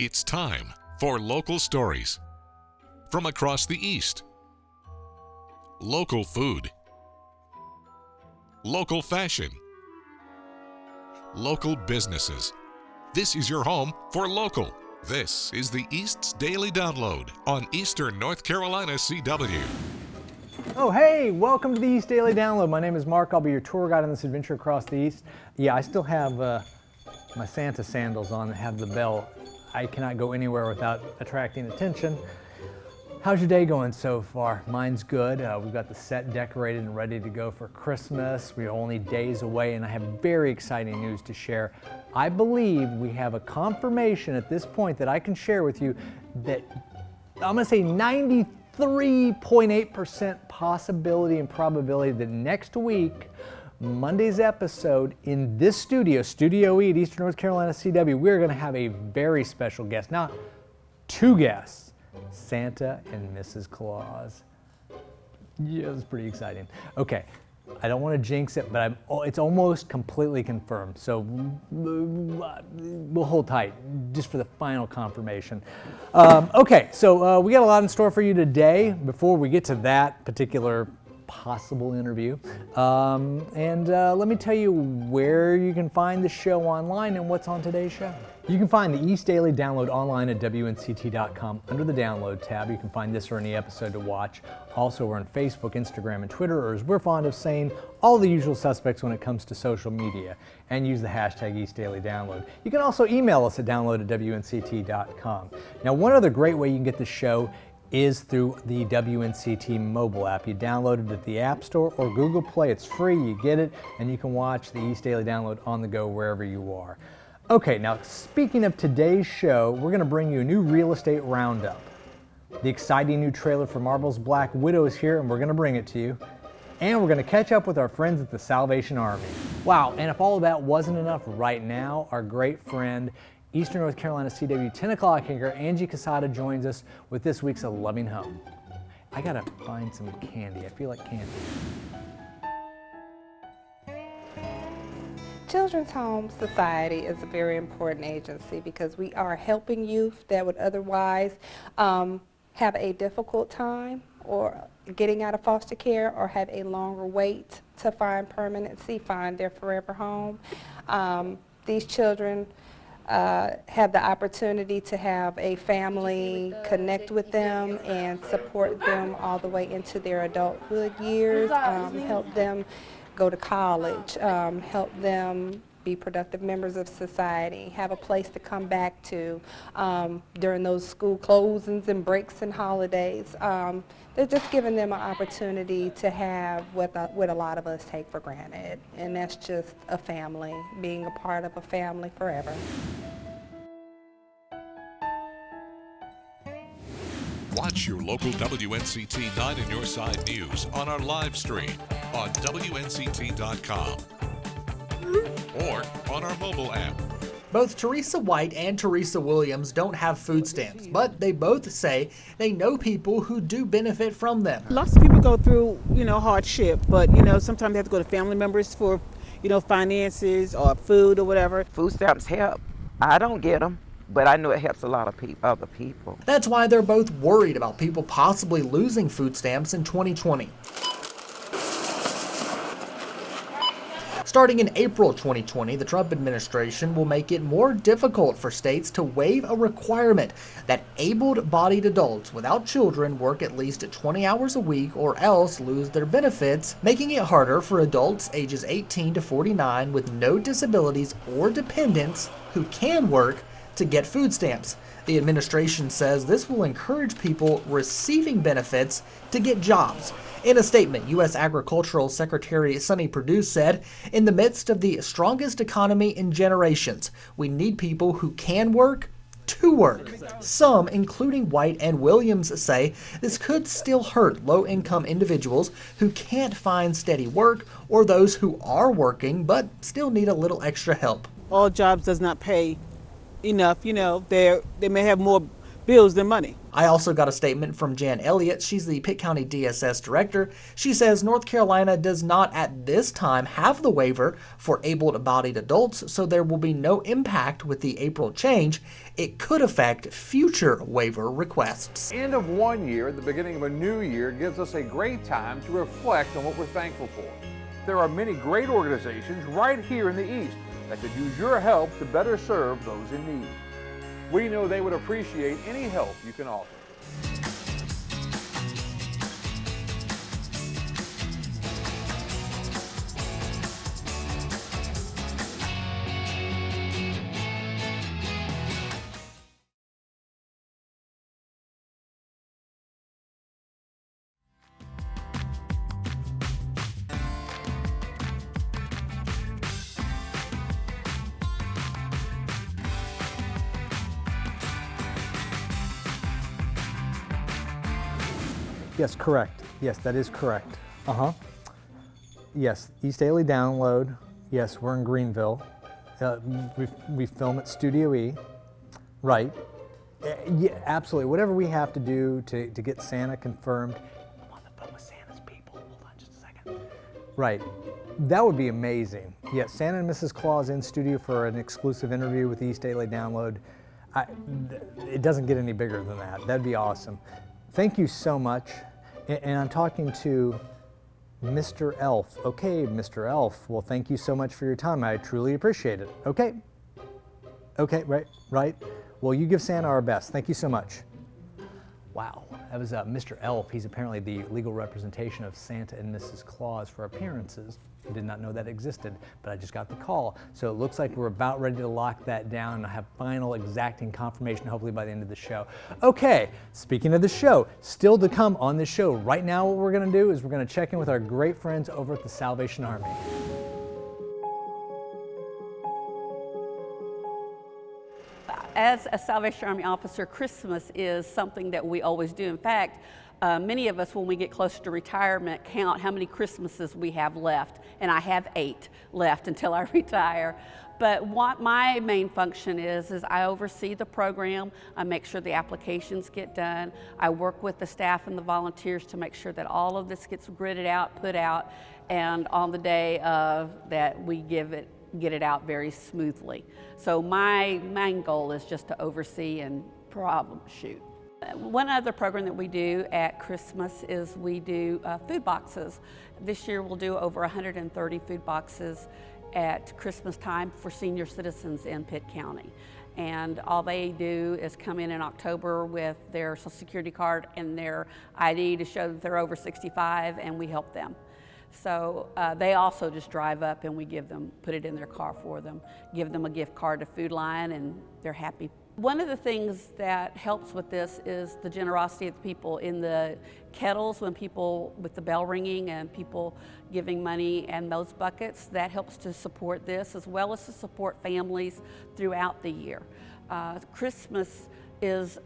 It's time for local stories from across the East. Local food, local fashion, local businesses. This is your home for local. This is the East's Daily Download on Eastern North Carolina CW. Oh, hey, welcome to the East Daily Download. My name is Mark. I'll be your tour guide on this adventure across the East. Yeah, I still have my Santa sandals on that have the bell. I cannot go anywhere without attracting attention. How's your day going so far? Mine's good. We've got the set decorated and ready to go for Christmas. We're only days away, and I have very exciting news to share. I believe we have a confirmation at this point that I can share with you that I'm going to say 93.8% possibility and probability that next week, Monday's episode in this Studio E at Eastern North Carolina CW, we're going to have a very special guest. Now, two guests, Santa and Mrs. Claus. Yeah, it's pretty exciting. Okay, I don't want to jinx it, but it's almost completely confirmed. So we'll hold tight just for the final confirmation. Okay, so we got a lot in store for you today. Before we get to that particular possible interview, let me tell you where you can find the show online and what's on today's show. You can find the East Daily Download online at WNCT.com under the Download tab. You can find this or any episode to watch. Also, we're on Facebook, Instagram, and Twitter, or as we're fond of saying, all the usual suspects when it comes to social media, and use the hashtag East Daily Download. You can also email us at download@WNCT.com. Now, one other great way you can get the show is through the WNCT mobile app. You download it at the App Store or Google Play. It's free, you get it, and you can watch the East Daily Download on the go wherever you are. Okay, now speaking of today's show, we're going to bring you a new real estate roundup. The exciting new trailer for Marvel's Black Widow is here, and we're going to bring it to you. And we're going to catch up with our friends at the Salvation Army. Wow, and if all of that wasn't enough, right now, our great friend, Eastern North Carolina CW 10 o'clock anchor Angie Casada joins us with this week's A Loving Home. I got to find some candy. I feel like candy. Children's Home Society is a very important agency because we are helping youth that would otherwise have a difficult time or getting out of foster care or have a longer wait to find permanency, find their forever home. These children have the opportunity to have a family connect with them and support them all the way into their adulthood years, help them go to college, help them be productive members of society, have a place to come back to during those school closings and breaks and holidays. They're just giving them an opportunity to have what a lot of us take for granted, and that's just a family, being a part of a family forever. Watch your local WNCT 9 in your side news on our live stream on WNCT.com or on our mobile app. Both Teresa White and Teresa Williams don't have food stamps, but they both say they know people who do benefit from them. Lots of people go through, hardship, but, sometimes they have to go to family members for, finances or food or whatever. Food stamps help. I don't get them, but I know it helps a lot of other people. That's why they're both worried about people possibly losing food stamps in 2020. Starting in April 2020, the Trump administration will make it more difficult for states to waive a requirement that able-bodied adults without children work at least 20 hours a week or else lose their benefits, making it harder for adults ages 18 to 49 with no disabilities or dependents who can work to get food stamps. The administration says this will encourage people receiving benefits to get jobs. In a statement, U.S. Agricultural Secretary Sonny Perdue said, "In the midst of the strongest economy in generations, we need people who can work to work." Some, including White and Williams, say this could still hurt low-income individuals who can't find steady work or those who are working but still need a little extra help. All jobs does not pay enough, they may have more bills than money. I also got a statement from Jan Elliott. She's the Pitt County DSS director. She says North Carolina does not at this time have the waiver for able-bodied adults, so there will be no impact with the April change. It could affect future waiver requests. End of one year, the beginning of a new year gives us a great time to reflect on what we're thankful for. There are many great organizations right here in the East that could use your help to better serve those in need. We know they would appreciate any help you can offer. Yes, correct. Yes, that is correct. Yes, East Daily Download. Yes, we're in Greenville. We film at Studio E. Right. Yeah, absolutely. Whatever we have to do to get Santa confirmed. I'm on the phone with Santa's people. Hold on just a second. Right. That would be amazing. Yes, Santa and Mrs. Claus in studio for an exclusive interview with East Daily Download. It doesn't get any bigger than that. That'd be awesome. Thank you so much. And I'm talking to Mr. Elf. Okay, Mr. Elf. Well, thank you so much for your time. I truly appreciate it. Okay. Okay, right. Well, you give Santa our best. Thank you so much. Wow, that was Mr. Elf. He's apparently the legal representation of Santa and Mrs. Claus for appearances. I did not know that existed, but I just got the call. So it looks like we're about ready to lock that down and have final exacting confirmation hopefully by the end of the show. Okay, speaking of the show, still to come on this show, right now what we're gonna do is we're gonna check in with our great friends over at the Salvation Army. As a Salvation Army officer, Christmas is something that we always do. In fact, many of us, when we get closer to retirement, count how many Christmases we have left, and I have 8 left until I retire. But what my main function is I oversee the program, I make sure the applications get done, I work with the staff and the volunteers to make sure that all of this gets gridded out, put out, and on the day of that we get it out very smoothly. So my main goal is just to oversee and problem shoot. One other program that we do at Christmas is we do food boxes. This year we'll do over 130 food boxes at Christmas time for senior citizens in Pitt County. And all they do is come in October with their Social Security card and their ID to show that they're over 65, and we help them. So they also just drive up and we put it in their car for them, give them a gift card to Food Lion, and they're happy. One of the things that helps with this is the generosity of the people in the kettles, when people, with the bell ringing and people giving money and those buckets, that helps to support this as well as to support families throughout the year. Christmas is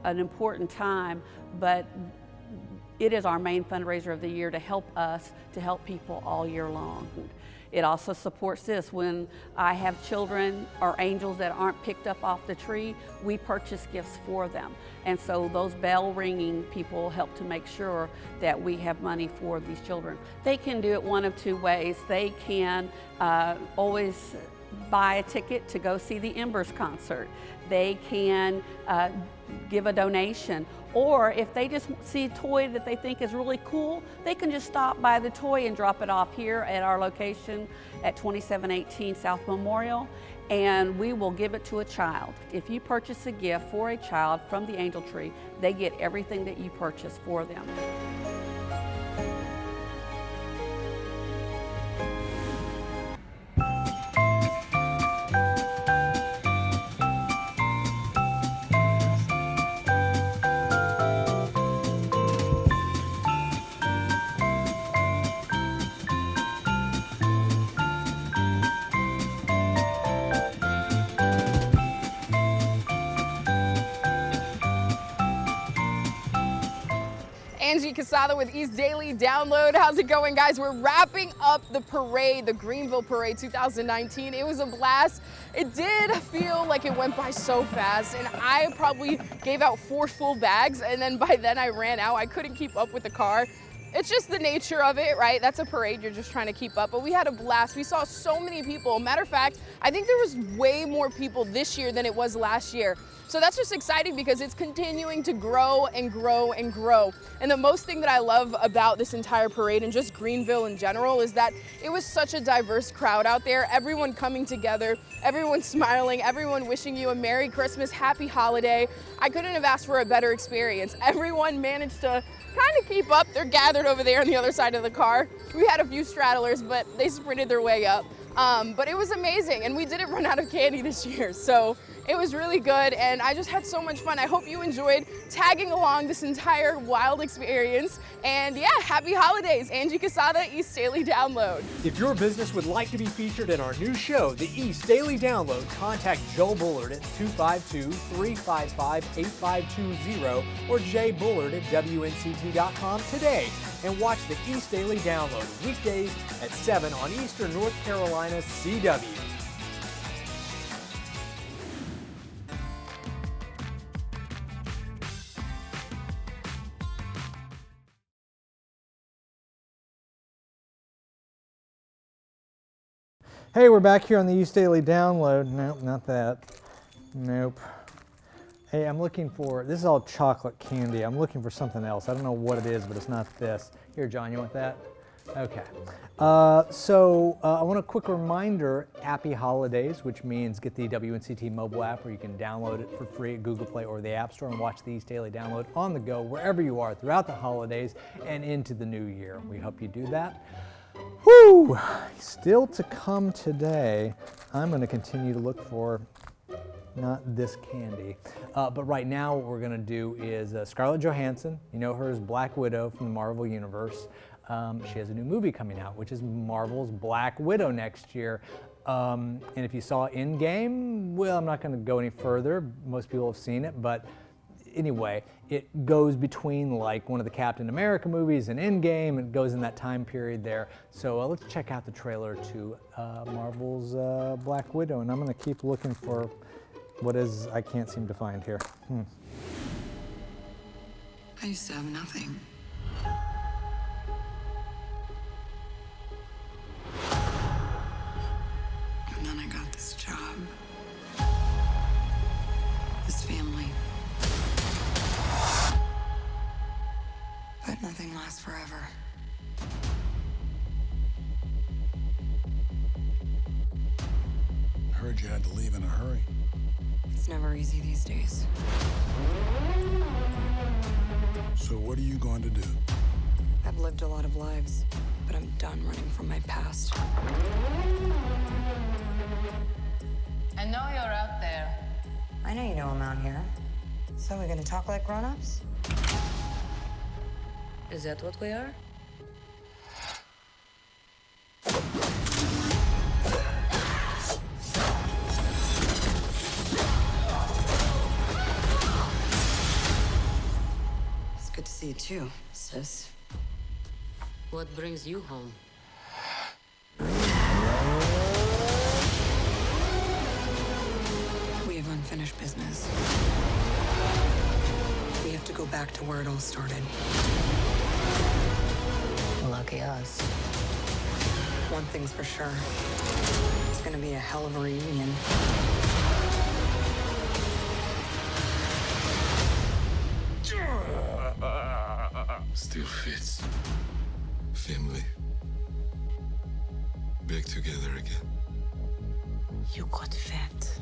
an important time, but it is our main fundraiser of the year to help us, to help people all year long. It also supports this. When I have children or angels that aren't picked up off the tree, we purchase gifts for them. And so those bell ringing people help to make sure that we have money for these children. They can do it one of 2 ways. They can always buy a ticket to go see the Embers concert. They can give a donation, or if they just see a toy that they think is really cool, they can just stop by the toy and drop it off here at our location at 2718 South Memorial, and we will give it to a child. If you purchase a gift for a child from the Angel Tree, they get everything that you purchase for them. Angie Angie Casada with East Daily Download. How's it going, guys? We're wrapping up the parade, the Greenville Parade 2019. It was a blast. It did feel like it went by so fast, and I probably gave out 4 full bags, and then by then I ran out. I couldn't keep up with the car. It's just the nature of it, right? That's a parade, you're just trying to keep up, but we had a blast. We saw so many people. Matter of fact, I think there was way more people this year than it was last year. So that's just exciting because it's continuing to grow and grow and grow. And the most thing that I love about this entire parade and just Greenville in general is that it was such a diverse crowd out there, everyone coming together, everyone smiling, everyone wishing you a Merry Christmas, Happy Holiday. I couldn't have asked for a better experience. Everyone managed to kind of keep up. They're gathered over there on the other side of the car. We had a few straddlers, but they sprinted their way up. But it was amazing, and we didn't run out of candy this year, so it was really good, and I just had so much fun. I hope you enjoyed tagging along this entire wild experience, and yeah, happy holidays. Angie Casada, East Daily Download. If your business would like to be featured in our new show, the East Daily Download, contact Joe Bullard at 252-355-8520 or Jay Bullard at WNCT.com today, and watch the East Daily Download weekdays at 7 on Eastern North Carolina's CW. Hey, we're back here on the East Daily Download. Nope, not that. Nope. Hey, I'm looking for, this is all chocolate candy. I'm looking for something else. I don't know what it is, but it's not this. Here, John, you want that? Okay. I want a quick reminder, happy holidays, which means get the WNCT mobile app where you can download it for free at Google Play or the App Store and watch the East Daily Download on the go, wherever you are throughout the holidays and into the new year. We hope you do that. Whew! Still to come today, I'm going to continue to look for not this candy. But right now what we're going to do is Scarlett Johansson, you know her as Black Widow from the Marvel Universe. She has a new movie coming out, which is Marvel's Black Widow next year. And if you saw Endgame, well, I'm not going to go any further. Most people have seen it, but anyway, it goes between like one of the Captain America movies and Endgame, and it goes in that time period there. So let's check out the trailer to Marvel's Black Widow, and I'm going to keep looking for what is I can't seem to find here. I used to have nothing. And then I got this job. This family. But nothing lasts forever. I heard you had to leave in a hurry. It's never easy these days. So what are you going to do? I've lived a lot of lives, but I'm done running from my past. I know you're out there. I know you know I'm out here. So we're gonna talk like grown-ups? Is that what we are? It's good to see you too, sis. What brings you home? We have unfinished business. We have to go back to where it all started. Lucky us. One thing's for sure. It's gonna be a hell of a reunion. Still fits. Family. Back together again. You got fat.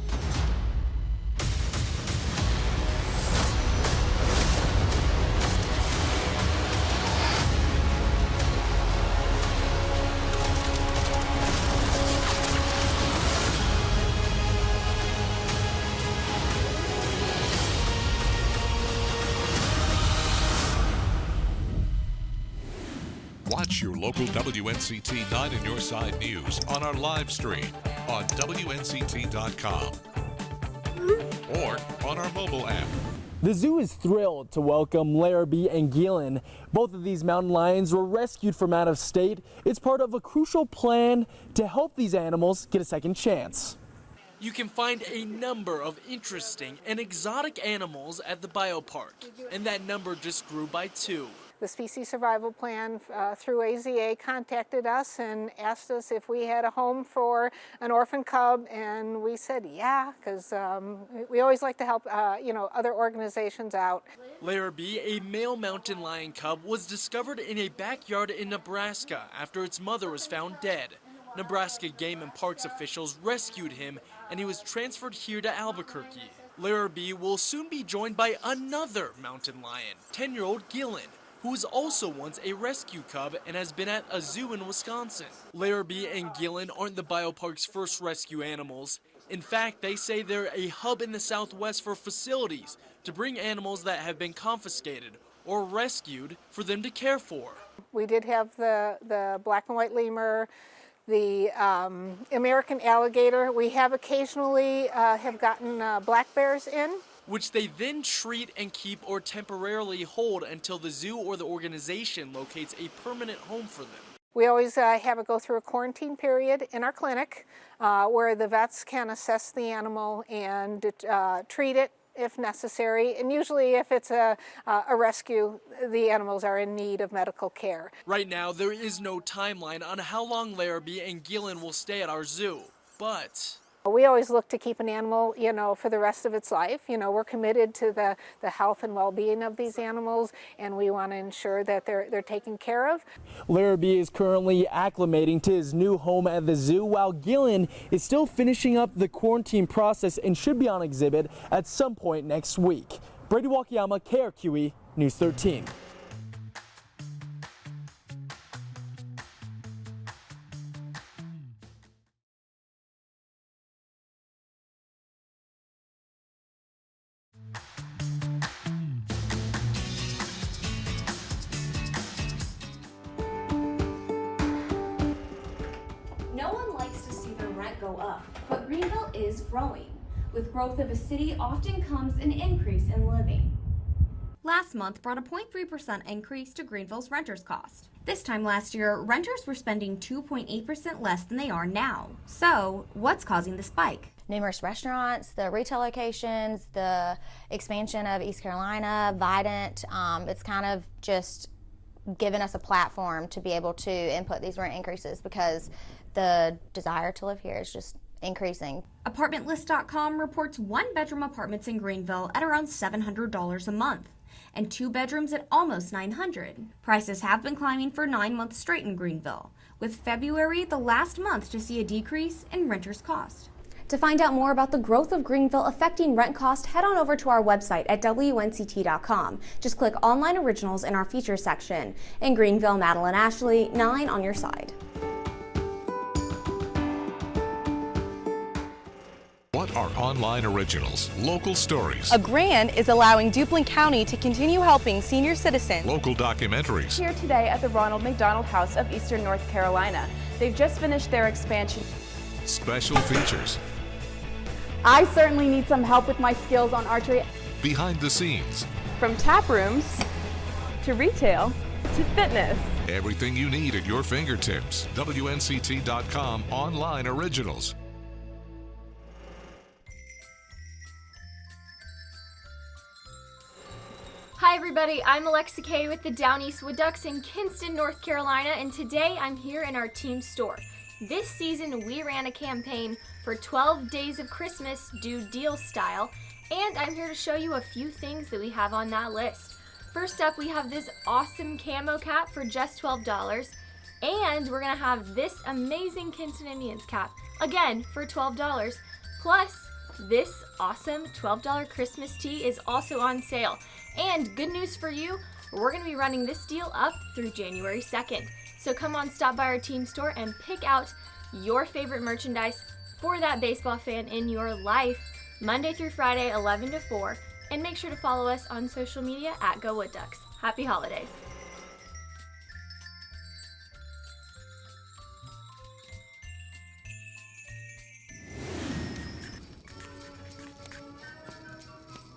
Watch your local WNCT 9 in your side news on our live stream on WNCT.com or on our mobile app. The zoo is thrilled to welcome Larrabee and Gillen. Both of these mountain lions were rescued from out of state. It's part of a crucial plan to help these animals get a second chance. You can find a number of interesting and exotic animals at the biopark, and that number just grew by 2. The Species Survival Plan through AZA contacted us and asked us if we had a home for an orphan cub, and we said yeah, because we always like to help other organizations out. Larrabee, a male mountain lion cub, was discovered in a backyard in Nebraska after its mother was found dead. Nebraska Game and Parks officials rescued him, and he was transferred here to Albuquerque. Larrabee will soon be joined by another mountain lion, 10-year-old Gillen, who was also once a rescue cub and has been at a zoo in Wisconsin. Larrabee and Gillen aren't the biopark's first rescue animals. In fact, they say they're a hub in the Southwest for facilities to bring animals that have been confiscated or rescued for them to care for. We did have the black and white lemur, the American alligator. We have occasionally have gotten black bears in, which they then treat and keep or temporarily hold until the zoo or the organization locates a permanent home for them. We always have it go through a quarantine period in our clinic where the vets can assess the animal and treat it if necessary, and usually if it's a rescue, the animals are in need of medical care. Right now, there is no timeline on how long Larrabee and Gillen will stay at our zoo, but we always look to keep an animal, for the rest of its life. We're committed to the health and well-being of these animals, and we want to ensure that they're taken care of. Larrabee is currently acclimating to his new home at the zoo, while Gillen is still finishing up the quarantine process and should be on exhibit at some point next week. Brady Wakayama, KRQE News 13. No one likes to see their rent go up, but Greenville is growing. With growth of a city often comes an increase in living. Last month brought a 0.3% increase to Greenville's renters cost. This time last year, renters were spending 2.8% less than they are now. So, what's causing the spike? Numerous restaurants, the retail locations, the expansion of East Carolina, Vidant. It's kind of just given us a platform to be able to input these rent increases because the desire to live here is just increasing. ApartmentList.com reports one-bedroom apartments in Greenville at around $700 a month and 2 bedrooms at almost $900. Prices have been climbing for 9 months straight in Greenville, with February the last month to see a decrease in renters' cost. To find out more about the growth of Greenville affecting rent cost, head on over to our website at WNCT.com. Just click Online Originals in our features section. In Greenville, Madeline Ashley, 9 on your side. What are online originals? Local stories. A grant is allowing Duplin County to continue helping senior citizens. Local documentaries. Here today at the Ronald McDonald House of Eastern North Carolina. They've just finished their expansion. Special features. I certainly need some help with my skills on archery. Behind the scenes. From tap rooms to retail to fitness. Everything you need at your fingertips. WNCT.com online originals. Hi everybody, I'm Alexa Kay with the Down East Wood Ducks in Kinston, North Carolina, and today I'm here in our team store. This season we ran a campaign for 12 Days of Christmas Do Deal Style, and I'm here to show you a few things that we have on that list. First up, we have this awesome camo cap for just $12, and we're gonna have this amazing Kinston Indians cap, again for $12, plus this awesome $12 Christmas tee is also on sale. And good news for you, we're going to be running this deal up through January 2nd. So come on, stop by our team store and pick out your favorite merchandise for that baseball fan in your life, Monday through Friday, 11 to 4. And make sure to follow us on social media at Go Wood Ducks. Happy holidays.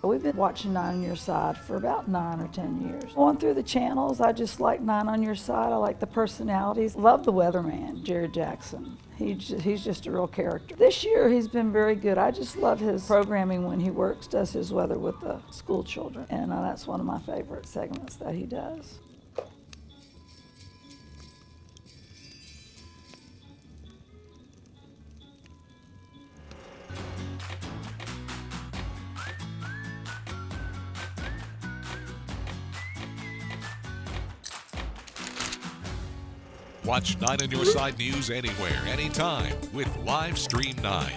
We've been watching 9 on Your Side for about 9 or 10 years. Going through the channels, I just like 9 on Your Side. I like the personalities. Love the weatherman, Jared Jackson. He's just a real character. This year he's been very good. I just love his programming when he does his weather with the school children. And that's one of my favorite segments that he does. Watch 9 on Your Side News anywhere, anytime with Live Stream 9.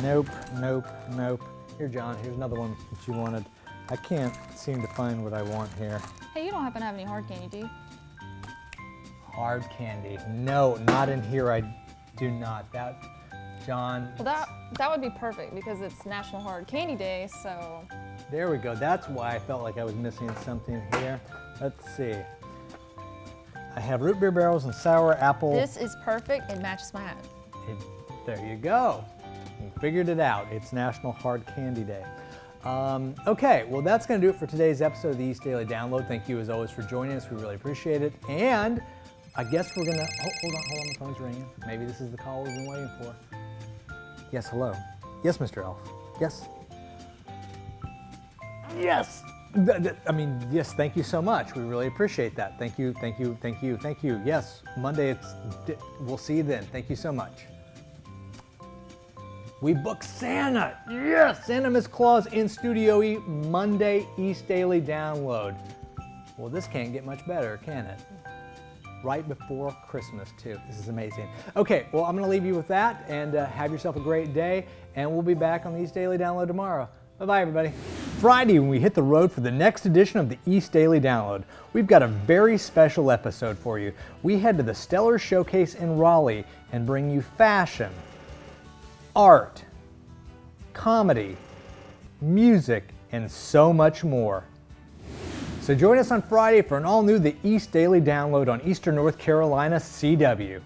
Nope, nope, nope. Here, John, here's another one that you wanted. I can't seem to find what I want here. Hey, you don't happen to have any hard candy, do you? Hard candy. No, not in here. I do not. That, John. Well, that would be perfect because it's National Hard Candy Day, so. There we go. That's why I felt like I was missing something here. Let's see. I have root beer barrels and sour apple. This is perfect. It matches my hat. There you go. You figured it out. It's National Hard Candy Day. Okay, well that's going to do it for today's episode of the East Daily Download. Thank you as always for joining us. We really appreciate it. And I guess we're going to, hold on, the phone's ringing. Maybe this is the call we've been waiting for. Yes, hello. Yes, Mr. Elf. Yes. Yes. Yes, thank you so much. We really appreciate that. Thank you, thank you, thank you, thank you. Yes, Monday, we'll see you then. Thank you so much. We booked Santa. Yes, Santa Miss Claus in Studio E, Monday, East Daily Download. Well, this can't get much better, can it? Right before Christmas, too. This is amazing. Okay, well, I'm going to leave you with that, and have yourself a great day, and we'll be back on the East Daily Download tomorrow. Bye-bye, everybody. Friday, when we hit the road for the next edition of the East Daily Download, we've got a very special episode for you. We head to the Stellar Showcase in Raleigh and bring you fashion, art, comedy, music, and so much more. So join us on Friday for an all-new The East Daily Download on Eastern North Carolina CW.